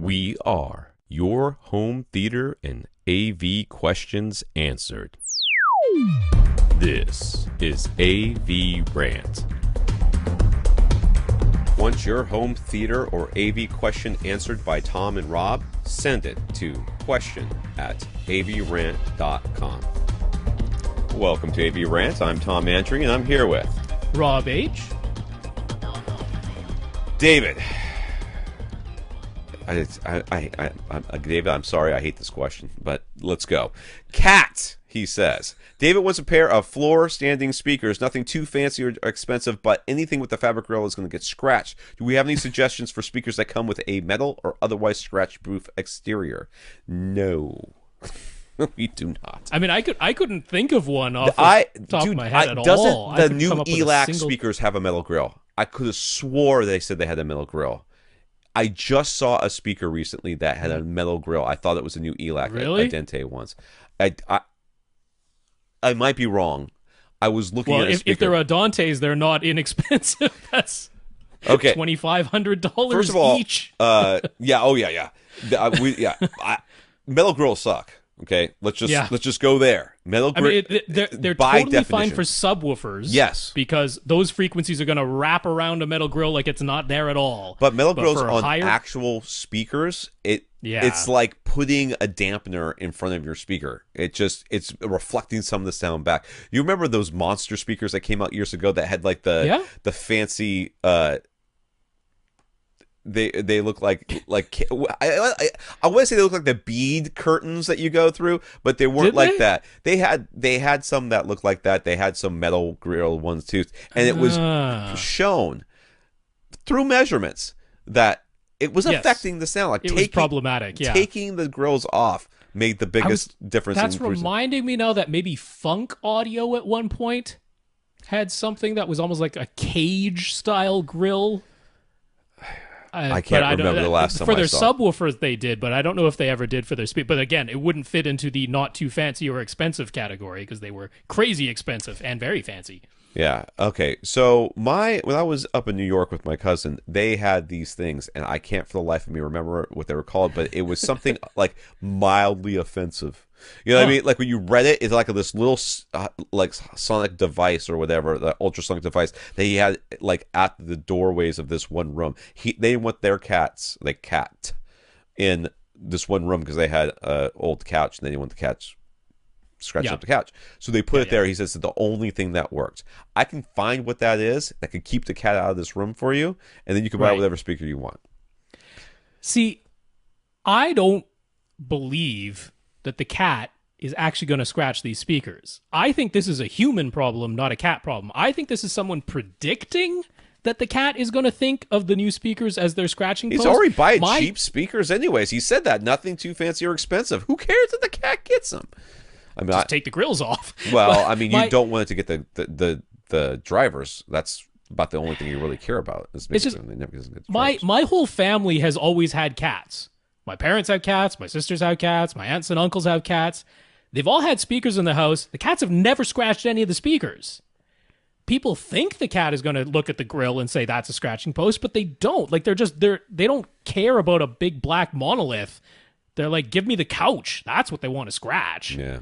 We are your home theater and AV questions answered. This is AVRant. Want your home theater or AV question answered by Tom and Rob? Send it to question@avrant.com. Welcome to AVRant. I'm Tom Andry, and I'm here with Rob H. David. David, I'm sorry, I hate this question, but let's go. Cat, he says. David wants a pair of floor standing speakers, nothing too fancy or expensive, but anything with the fabric grill is going to get scratched. Do we have any suggestions for speakers that come with a metal or otherwise scratch-proof exterior? No. We do not. I mean, I couldn't think of one off the top of my head at all. Doesn't the new ELAC speakers have a metal grill? I could have swore they said they had a metal grill. I just saw a speaker recently that had a metal grill. I thought it was a new ELAC, really? a Dente ones. I might be wrong. I was looking at a speaker. If they're a Dante's, they're not inexpensive. That's okay. $2,500 First of all, each. yeah. Metal grills suck. Okay, let's just go there. Metal grill. I mean, they're totally fine for subwoofers. Yes, because those frequencies are going to wrap around a metal grill like it's not there at all. But metal grills on actual speakers, it's like putting a dampener in front of your speaker. It's reflecting some of the sound back. You remember those monster speakers that came out years ago that had like the fancy. They look like I want to say they look like the bead curtains that you go through, but they weren't like that. They had some that looked like that. They had some metal grill ones too, and it was shown through measurements that it was affecting the sound. Like it was problematic. Yeah, taking the grills off made the biggest difference. That's reminding me now that maybe Funk Audio at one point had something that was almost like a cage style grill. I can't remember the last time for their I saw. subwoofers they did, but I don't know if they ever did for their speed. But again, it wouldn't fit into the not too fancy or expensive category because they were crazy expensive and very fancy. Yeah. Okay. So when I was up in New York with my cousin, they had these things, and I can't for the life of me remember what they were called, but it was something like mildly offensive. You know what I mean? Like when you read it, it's like this little like sonic device or whatever, the ultrasonic device that he had like at the doorways of this one room. They want their cat in this one room because they had an old couch and they didn't want the cats scratching up the couch. So they put it there. He says that the only thing that worked. I can find what that is that could keep the cat out of this room for you, and then you can buy whatever speaker you want. See, I don't believe that the cat is actually going to scratch these speakers. I think this is a human problem, not a cat problem. I think this is someone predicting that the cat is going to think of the new speakers as their scratching post. He's already buying cheap speakers anyways. He said that. Nothing too fancy or expensive. Who cares if the cat gets them? I mean, just take the grills off. Well, I mean, you don't want it to get the drivers. That's about the only thing you really care about. It's just, my whole family has always had cats. My parents have cats. My sisters have cats. My aunts and uncles have cats. They've all had speakers in the house. The cats have never scratched any of the speakers. People think the cat is going to look at the grill and say that's a scratching post, but they don't. Like they don't care about a big black monolith. They're like, give me the couch. That's what they want to scratch. Yeah.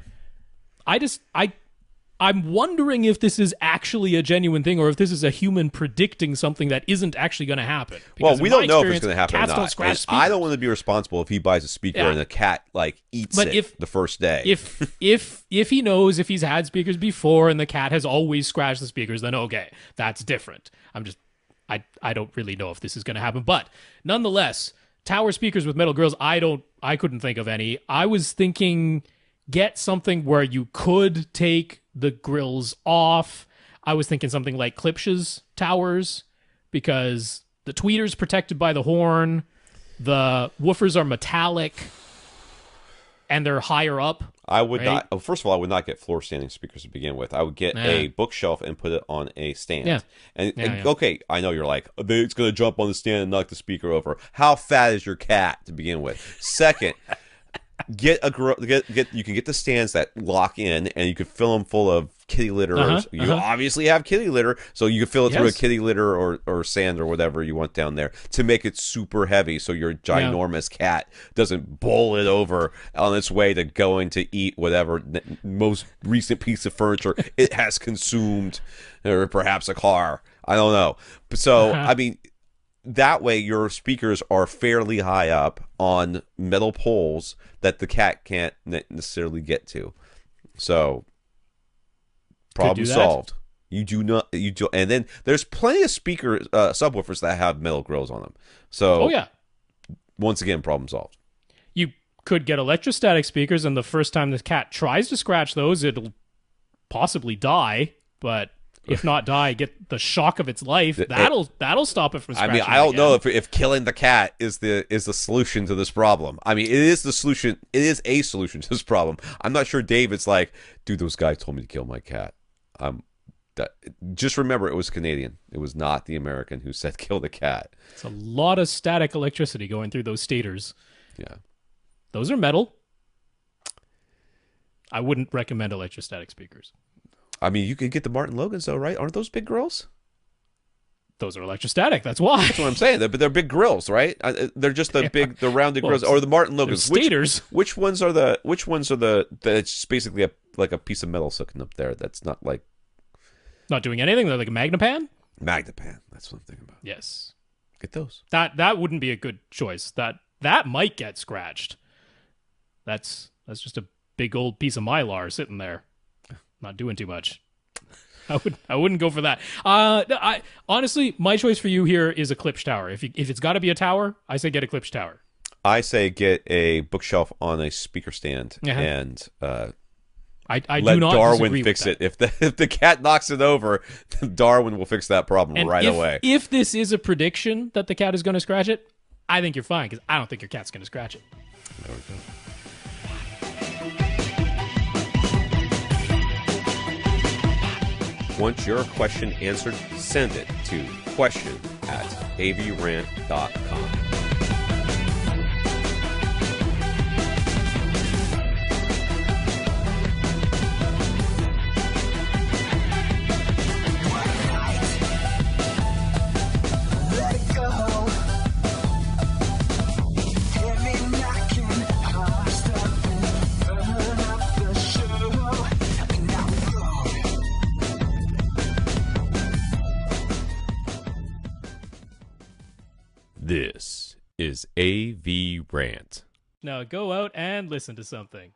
I'm wondering if this is actually a genuine thing or if this is a human predicting something that isn't actually going to happen. Because we don't know if it's going to happen cats or don't not. Scratch speakers. I don't want to be responsible if he buys a speaker and the cat like eats the first day. If he knows if he's had speakers before and the cat has always scratched the speakers, then okay, that's different. I don't really know if this is going to happen, but nonetheless, tower speakers with metal grills, I couldn't think of any. I was thinking get something where you could take the grills off. I was thinking something like Klipsch Towers because the tweeter's protected by the horn. The woofers are metallic and they're higher up. I would not. First of all, I would not get floor standing speakers to begin with. I would get a bookshelf and put it on a stand. Yeah. Okay, I know you're like, it's going to jump on the stand and knock the speaker over. How fat is your cat to begin with? Second, You can get the stands that lock in, and you could fill them full of kitty litter. You obviously have kitty litter, so you can fill it through a kitty litter or sand or whatever you want down there to make it super heavy, so your ginormous cat doesn't bowl it over on its way to going to eat whatever most recent piece of furniture it has consumed, or perhaps a car. I don't know. So I mean, that way your speakers are fairly high up on metal poles that the cat can't necessarily get to. So problem solved. You do not, and then there's plenty of subwoofers that have metal grills on them. So once again, problem solved. You could get electrostatic speakers, and the first time the cat tries to scratch those, it'll possibly die, but if not die, get the shock of its life. That'll stop it from scratching. I mean, I don't know if killing the cat is the solution to this problem. I mean, it is the solution. It is a solution to this problem. I'm not sure David's like, dude, those guys told me to kill my cat. Just remember, it was Canadian. It was not the American who said kill the cat. It's a lot of static electricity going through those stators. Yeah. Those are metal. I wouldn't recommend electrostatic speakers. I mean, you could get the Martin Logans, though, right? Aren't those big grills? Those are electrostatic. That's why. That's what I'm saying. But they're big grills, right? They're just the rounded grills, or the Martin Logans. Stators. Which ones are the? That's basically like a piece of metal sitting up there. That's not like not doing anything. They're like a Magnapan. Magnapan. That's what I'm thinking about. Yes. Get those. That wouldn't be a good choice. That might get scratched. That's just a big old piece of Mylar sitting there. Not doing too much. I wouldn't go for that. Honestly, my choice for you here is a Klipsch Tower. If it's got to be a tower, I say get a Klipsch Tower. I say get a bookshelf on a speaker stand and I let do not Darwin fix it. If the cat knocks it over, Darwin will fix that problem away. If this is a prediction that the cat is going to scratch it, I think you're fine because I don't think your cat's going to scratch it. There we go. Want your question answered? Send it to question@avrant.com. This is AVRant. Now go out and listen to something.